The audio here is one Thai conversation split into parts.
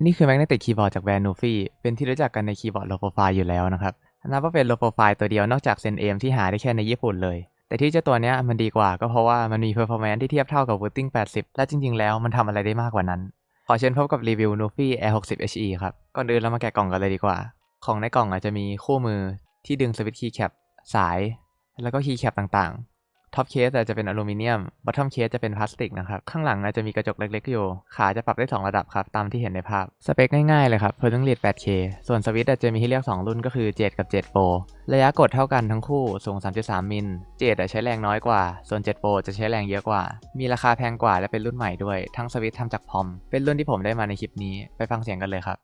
นี่คือ Magnetic Keyboard จากแบรนด์ Nufi เป็นที่รู้จักกันในคีย์บอร์ด Low Profile อยู่แล้วนะครับนับว่าเป็น Low Profile ตัวเดียวนอกจาก Zen-Aim ที่หาได้แค่ในญี่ปุ่นเลยแต่ที่เจ้าตัวเนี้ยมันดีกว่าก็เพราะว่ามันมี Performance ที่เทียบเท่ากับ Wooting 80และจริงๆแล้วมันทำอะไรได้มากกว่านั้นขอเชิญพบกับรีวิว Nufi Air 60 HE ครับก่อนอื่นเรามาแกะกล่องกันเลยดีกว่าของในกล่องอาจจะมีคู่มือที่ดึงสวิตช์คีย์แคปสายแล้วก็คีย์แคปต่างๆท็อปเคสจะเป็นอลูมิเนียมบอททอมเคสจะเป็นพลาสติกนะครับข้างหลังจะมีกระจกเล็กๆอยู่ขาจะปรับได้2ระดับครับตามที่เห็นในภาพสเปคง่ายๆเลยครับ Pulling Rate 8K ส่วนสวิตช์จะมีให้เลือก2รุ่นก็คือ7กับ7 Pro ระยะกดเท่ากันทั้งคู่สูง 3.3 มิล7ใช้แรงน้อยกว่าส่วน7 Pro จะใช้แรงเยอะกว่ามีราคาแพงกว่าและเป็นรุ่นใหม่ด้วยทั้งสวิตช์ทำจากพอมเป็นรุ่นที่ผมได้มาในคลิปนี้ไปฟังเสียงกันเลยครับ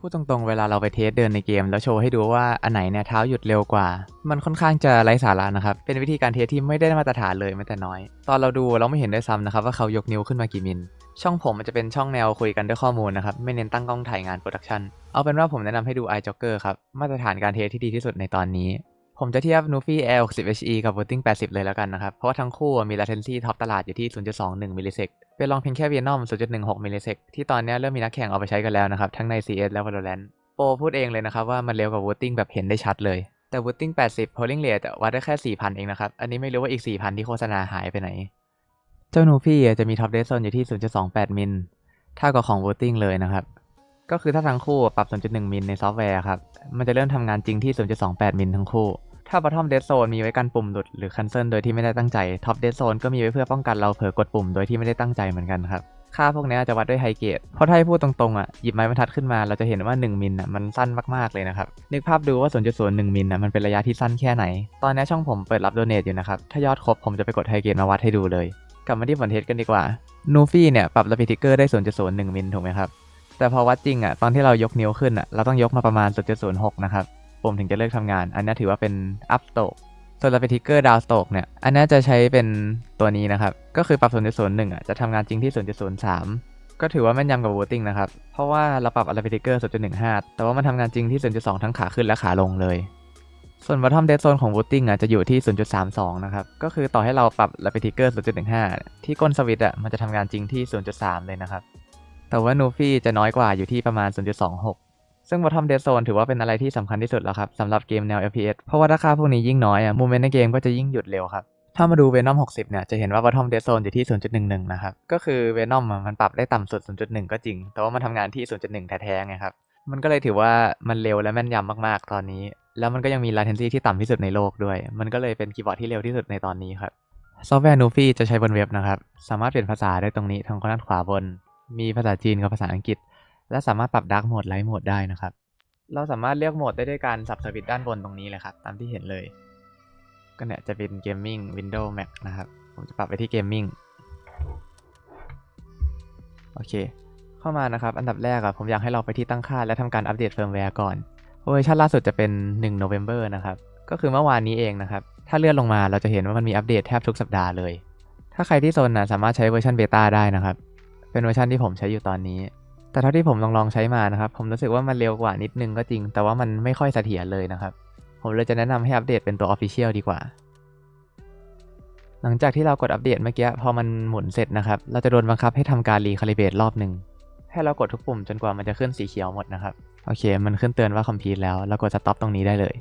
พูดตรงๆเวลาเราไปเทสเดินในเกมแล้วโชว์ให้ดูว่าอันไหนเนี่ยเท้าหยุดเร็วกว่ามันค่อนข้างจะไร้สาระนะครับเป็นวิธีการเทสที่ไม่ได้มาตรฐานเลยแม้แต่น้อยตอนเราดูเราไม่เห็นได้ซ้ำนะครับว่าเขายกนิ้วขึ้นมากี่มิลช่องผมมันจะเป็นช่องแนวคุยกันด้วยข้อมูลนะครับไม่เน้นตั้งกล้องถ่ายงานโปรดักชันเอาเป็นว่าผมแนะนำให้ดู iJoker ครับมาตรฐานการเทสที่ดีที่สุดในตอนนี้ผมจะเทียบ Nufi Air 60 HE กับ Wooting 80เลยแล้วกันนะครับเพราะว่าทั้งคู่มี latency ท็อปตลาดอยู่ที่ 0.21 มิลลิเซกไปลองเพียงแค่ Venom 0.16 มิลลิเซกที่ตอนนี้เริ่มมีนักแข่งเอาไปใช้กันแล้วนะครับทั้งใน CS และ Valorant โปรพูดเองเลยนะครับว่ามันเร็วกว่า Wooting แบบเห็นได้ชัดเลยแต่ Wooting 80 Polling Rate วัดได้แค่ 4,000 เองนะครับอันนี้ไม่รู้ว่าอีก 4,000 ที่โฆษณาหายไปไหนเจ้า Nufi จะมี Top Dead Zone อยู่ที่ 0.28 มิลเท่ากับของ Wooting เลยนะครับก็คือถ้าทั้งคู่ปรับ 0.1 มิลในซอฟต์แวร์ครับมันจะเริ่มทำงานจริงที่ 0.28 มิลทั้งคู่ถ้า Bottom Dead Zone มีไว้กันปุ่มหลุดหรือ Cancel โดยที่ไม่ได้ตั้งใจ Top Dead Zone ก็มีไว้เพื่อป้องกันเราเผลอกดปุ่มโดยที่ไม่ได้ตั้งใจเหมือนกันครับค่าพวกนี้จะวัดด้วยไฮเกรดเพราะถ้าให้พูดตรงๆหยิบไม้บรรทัดขึ้นมาเราจะเห็นว่า1มิลมันสั้นมากๆเลยนะครับนึกภาพดูว่า 0.01 มิลมันเป็นระยะที่สั้นแค่ไหนตอนนี้ช่องผมเปิดรับโดเนทอยู่นะครับถ้ายอดครบผมจะไปกดไฮเกรดมาวัดให้ดูเลยกลับมาที่ผลเทสกันดีกว่า Nufi เนี่ยปรับ Rapid Trigger ได้ 0.01 มิลถูกไหมครับแต่พอวัดจริงตอนที่เรายกนิ้วขึ้นเราต้องยกมาประมาณ 0.06 นะครับปุ่มถึงจะเลิกทำงานอันนี้ถือว่าเป็น Up Strokeส่วน Rapid Trigger Down Stroke เนี่ยอันนี้จะใช้เป็นตัวนี้นะครับก็คือปรับ 0.01 จะทำงานจริงที่ 0.03 ก็ถือว่าแม่นยำกับ Wooting นะครับเพราะว่าเราปรับ Rapid Trigger 0.15 แต่ว่ามันทำงานจริงที่ 0.2 ทั้งขาขึ้นและขาลงเลยส่วน Bottom Dead Zone ของ Wooting จะอยู่ที่ 0.32 นะครับก็คือต่อให้เราปรับ Rapid Trigger 0.15 ที่ก้นสวิตช์มันจะทำงานจริงที่ 0.3 เลยนะครับแต่ว่า Nufi จะน้อยกว่าอยู่ที่ประมาณ 0.26 ซึ่ง Bottom Dead Zone ถือว่าเป็นอะไรที่สำคัญที่สุดแล้วครับสำหรับเกมแนว FPS เพราะว่าถ้าค่าพวกนี้ยิ่งน้อยมูเมนต์ในเกมก็จะยิ่งหยุดเร็วครับถ้ามาดู Venom 60 เนี่ยจะเห็นว่า Bottom Dead Zone อยู่ที่ 0.11 นะครับก็คือ Venom มันปรับได้ต่ำสุด 0.1 ก็จริงแต่ว่ามันทำงานที่ 0.1 แท้ๆไงครับมันก็เลยถือว่ามันเร็วและแม่นยำมากๆตอนนี้แล้วมันก็ยังมี latency ที่ต่ำที่สุดในโลกด้วยมันก็เลยเป็นคีย์บอร์ดที่เร็วที่สุดในตอนนี้ครับซอฟต์แวร์ Nufi จะใช้บนเว็บนะครับสามารถเปลี่ยนภาษาได้ตรงนี้ทางด้านขวาบนมีภาษาจีนกับภาษาอังกฤษและสามารถปรับ Dark Mode Light Mode ได้นะครับเราสามารถเลือกโหมดได้ด้วยการสับสวิตช์ด้านบนตรงนี้เลยครับตามที่เห็นเลยก็เนี่ยจะเป็น Gaming Windows Mac นะครับผมจะปรับไปที่ Gaming โอเคเข้ามานะครับอันดับแรกผมอยากให้เราไปที่ตั้งค่าและทำการอัปเดตเฟิร์มแวร์ก่อนเวอร์ชันล่าสุดจะเป็น1 November นะครับก็คือเมื่อวานนี้เองนะครับถ้าเลื่อนลงมาเราจะเห็นว่ามันมีอัปเดตแทบทุกสัปดาห์เลยถ้าใครที่โซนสามารถใช้เวอร์ชันเบต้าได้นะครับเป็นเวอร์ชันที่ผมใช้อยู่ตอนนี้แต่เท่าที่ผมลองใช้มานะครับผมรู้สึกว่ามันเร็วกว่านิดนึงก็จริงแต่ว่ามันไม่ค่อยเสถียรเลยนะครับผมเลยจะแนะนำให้อัปเดตเป็นตัว Official ดีกว่าหลังจากที่เรากดอัปเดตเมื่อกี้พอมันหมุนเสร็จนะครับเราจะโดนบังคับให้ทำการรีคาลิเบรตรอบหนึ่งให้เรากดทุกปุ่มจนกว่ามันจะขึ้นสีเขียวหมดนะครับโอเคมันขึ้นเตือนว่า Complete แล้วเรากด Stop ตรงนี้ได้เลย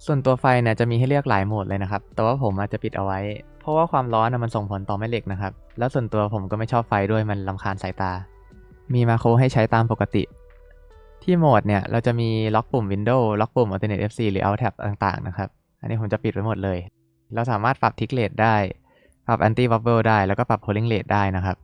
ส่วนตัวไฟเนี่ยจะมีให้เลือกหลายโหมดเลยนะครับแต่ว่าผมอาจจะปิดเอาไว้เพราะว่าความร้อนมันส่งผลต่อแม่เหล็กนะครับแล้วส่วนตัวผมก็ไม่ชอบไฟด้วยมันรำคาญสายตามีมาโครให้ใช้ตามปกติที่โหมดเนี่ยเราจะมีล็อกปุ่ม Windows ล็อกปุ่ม Alternate FC หรือ Alt Tab ต่างๆนะครับอันนี้ผมจะปิดไว้หมดเลยเราสามารถปรับ Tick Rate ได้ปรับ Anti Wobble ได้แล้วก็ปรับ Polling Rate ได้นะครับ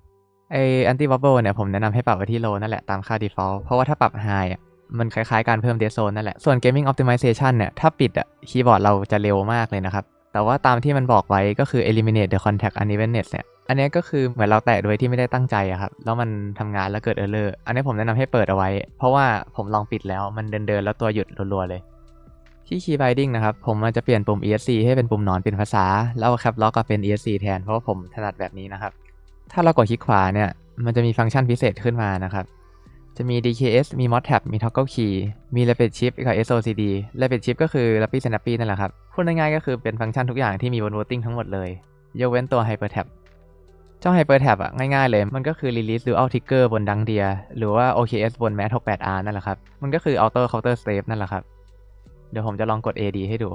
Anti Wobble เนี่ยผมแนะนำให้ปรับไว้ที่ Low นั่นแหละตามค่า Default เพราะว่าถ้าปรับ High มันคล้ายๆการเพิ่ม Dead Zone นั่นแหละส่วน Gaming Optimization เนี่ยถ้าปิดคีย์บอร์ดเราจะเร็วมากเลยนะครับแต่ว่าตามที่มันบอกไว้ก็คือ Eliminate the Contact Unevenness เนี่ย อันนี้ก็คือเหมือนเราแตะโดยที่ไม่ได้ตั้งใจอะครับแล้วมันทำงานแล้วเกิดเออร์เลอร์อันนี้ผมแนะนำให้เปิดเอาไว้เพราะว่าผมลองปิดแล้วมันเดินแล้วตัวหยุดรัวๆเลยที่ Key Binding นะครับผมมันจะเปลี่ยนปุ่ม ESC ให้เป็นปุ่มหนอนเป็นภาษาแล้วเอา Cap Lock กับเป็น ESC แทนเพราะว่าผมถนัดแบบนี้นะครับถ้าเรากดคลิกขวาเนี่ยมันจะมีฟังก์ชันพิเศษขึ้นมานะครับจะมี DKS มี Mod Tab มี Toggle Key มี Rapid Shift กับ SOCD Rapid Shift ก็คือ Rapid Snappy นั่นแหละครับพูดง่ายๆก็คือเป็นฟังก์ชันทุกอย่างที่มีบน Voting ทั้งหมดเลยยกเว้นตัว Hyper Tab เจ้า Hyper Tab อะง่ายๆเลยมันก็คือ Release Dual Trigger บน Dunk Deer หรือว่า OKS บน Mat 68R นั่นแหละครับมันก็คือ Auto Counter Strafe นั่นแหละครับเดี๋ยวผมจะลองกด AD ให้ดู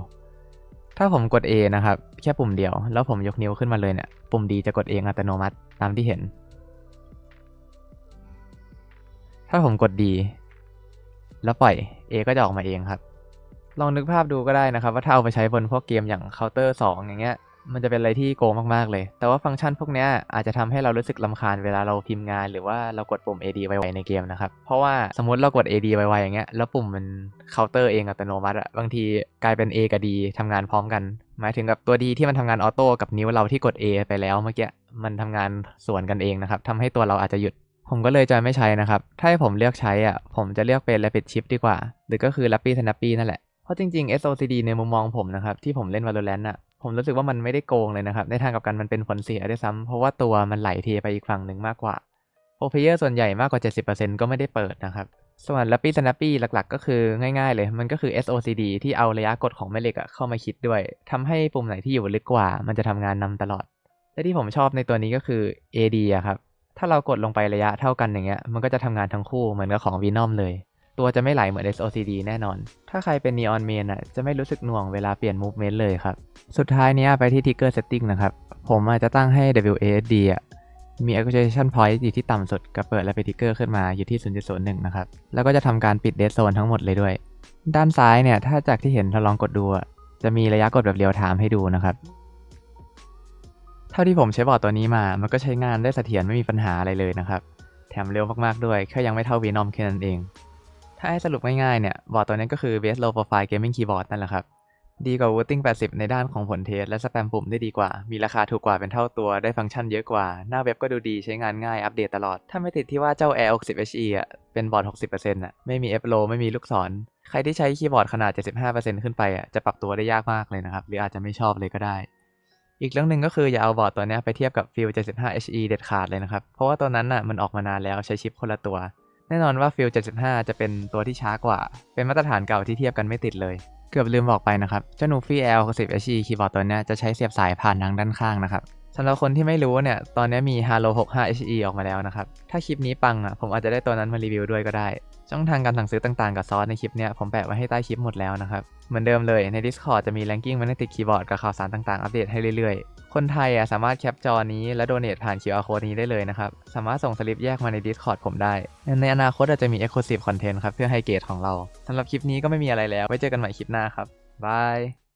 ถ้าผมกด A นะครับแค่ปุ่มเดียวแล้วผมยกนิ้วขึ้นมาเลยเนี่ยปุ่ม D จะกดเองอัตโนมัติตามที่เห็นถ้าผมกด D แล้วปล่อย A ก็จะออกมาเองครับลองนึกภาพดูก็ได้นะครับว่าถ้าเอาไปใช้บนพวกเกมอย่าง Counter 2อย่างเงี้ยมันจะเป็นอะไรที่โกงมากๆเลยแต่ว่าฟังก์ชันพวกนี้อาจจะทำให้เรารู้สึกรำคาญเวลาเราพิมพ์งานหรือว่าเรากดปุ่ม AD ไวๆในเกมนะครับเพราะว่าสมมติเรากด AD ไวๆอย่างเงี้ยแล้วปุ่มมัน Counter เองอัตโนมัติอะบางทีกลายเป็น A กับ D ทำงานพร้อมกันหมายถึงกับตัว D ที่มันทำงานออโต้กับนิ้วเราที่กด A ไปแล้วเมื่อกี้มันทำงานสวนกันเองนะครับทำให้ตัวเราอาจจะหยุดผมก็เลยจะไม่ใช้นะครับถ้าให้ผมเลือกใช้อ่ะผมจะเลือกเป็น Rapid Shift ดีกว่าหรือก็คือ Rapid Snappy นั่นแหละเพราะจริงๆ SOCD ในมุมมองผมนะครับที่ผมเล่น Valorant อ่ะผมรู้สึกว่ามันไม่ได้โกงเลยนะครับในทางกลับกันมันเป็นผลเสียด้วยซ้ำเพราะว่าตัวมันไหลเทไปอีกฝั่งหนึ่งมากกว่าโปรเพลเยอร์ส่วนใหญ่มากกว่า 70% ก็ไม่ได้เปิดนะครับส่วน Rapid Snappy หลักๆก็คือง่ายๆเลยมันก็คือ SOCD ที่เอาระยะกดของแม่เหล็กเข้ามาคิดด้วยทำให้ปุ่มไหนที่อยู่ลึกกว่ามันจะทำงานนำตลอดและที่ผมชอบในตัวนี้ก็คือ AD อะครับถ้าเรากดลงไประยะเท่ากันอย่างเงี้ยมันก็จะทำงานทั้งคู่เหมือนกับของ Venom เลยตัวจะไม่ไหลเหมือน SOCD แน่นอนถ้าใครเป็น Neon Main จะไม่รู้สึกหน่วงเวลาเปลี่ยน Movement เลยครับสุดท้ายเนี้ยไปที่ Trigger Setting นะครับผมอาจจะตั้งให้ WASD มี Activation Point อยู่ที่ต่ำสุดกับเปิด Rapid Trigger ขึ้นมาอยู่ที่ 0.01 นะครับแล้วก็จะทำการปิด Dead Zone ทั้งหมดเลยด้วยด้านซ้ายเนี่ยถ้าจากที่เห็นเราลองกดดูจะมีระยะกดแบบเรียลไทม์ให้ดูนะครับเท่าที่ผมใช้บอร์ดตัวนี้มามันก็ใช้งานได้เสถียรไม่มีปัญหาอะไรเลยนะครับแถมเร็วมากๆด้วยแค่ยังไม่เท่า Venom แค่นั้นเองถ้าให้สรุปง่ายๆเนี่ยบอร์ดตัวนี้ก็คือ Best Low Profile Gaming Keyboard นั่นแหละครับดีกว่า Wooting 80 ในด้านของผลเทสและสแปมปุ่มได้ดีกว่ามีราคาถูกกว่าเป็นเท่าตัวได้ฟังก์ชันเยอะกว่าหน้าเว็บก็ดูดีใช้งานง่ายอัปเดตตลอดถ้าไม่ติดที่ว่าเจ้า Air 60 HE เป็นบอร์ด 60% ไม่มี F Low ไม่มีลูกศรใครที่ใช้คีย์บอร์ดขนาด 75% ขึ้นไปจะปรับตัวได้ยากมากเลยนะครับหรืออาจจะไม่ชอบเลยก็ได้อีกเรื่องหนึ่งก็คืออย่าเอาบอร์ดตัวนี้ไปเทียบกับ Field 75 HE เด็ดขาดเลยนะครับเพราะว่าตัวนั้นมันออกมานานแล้วใช้ชิปคนละตัวแน่นอนว่า Field 75 จะเป็นตัวที่ช้ากว่าเป็นมาตรฐานเก่าที่เทียบกันไม่ติดเลยเกือบลืมบอกไปนะครับเจ้า Nufi Air 60 HE คีย์บอร์ดตัวนี้จะใช้เสียบสายผ่านทางด้านข้างนะครับสำหรับคนที่ไม่รู้เนี่ยตอนนี้มี Halo 65 HE ออกมาแล้วนะครับถ้าคลิปนี้ปังผมอาจจะได้ตัวนั้นมารีวิวด้วยก็ได้ช่องทางการสั่งซื้อต่างๆกับซอสในคลิปเนี้ยผมแปะไว้ให้ใต้คลิปหมดแล้วนะครับเหมือนเดิมเลยใน Discord จะมี Ranking Magnetic Keyboard กับข่าวสารต่างๆอัปเดตให้เรื่อยๆคนไทยสามารถแคปจอนี้และโดเนทผ่าน QR Code นี้ได้เลยนะครับสามารถส่งสลิปแยกมาใน Discord ผมได้ในอนาคตอาจจะมี Exclusive Content ครับเพื่อให้เกรดของเราสำหรับคลิปนี้ก็ไม่มีอะไรแล้วไว้เจอกันใหม่คลิปหน้าครับบาย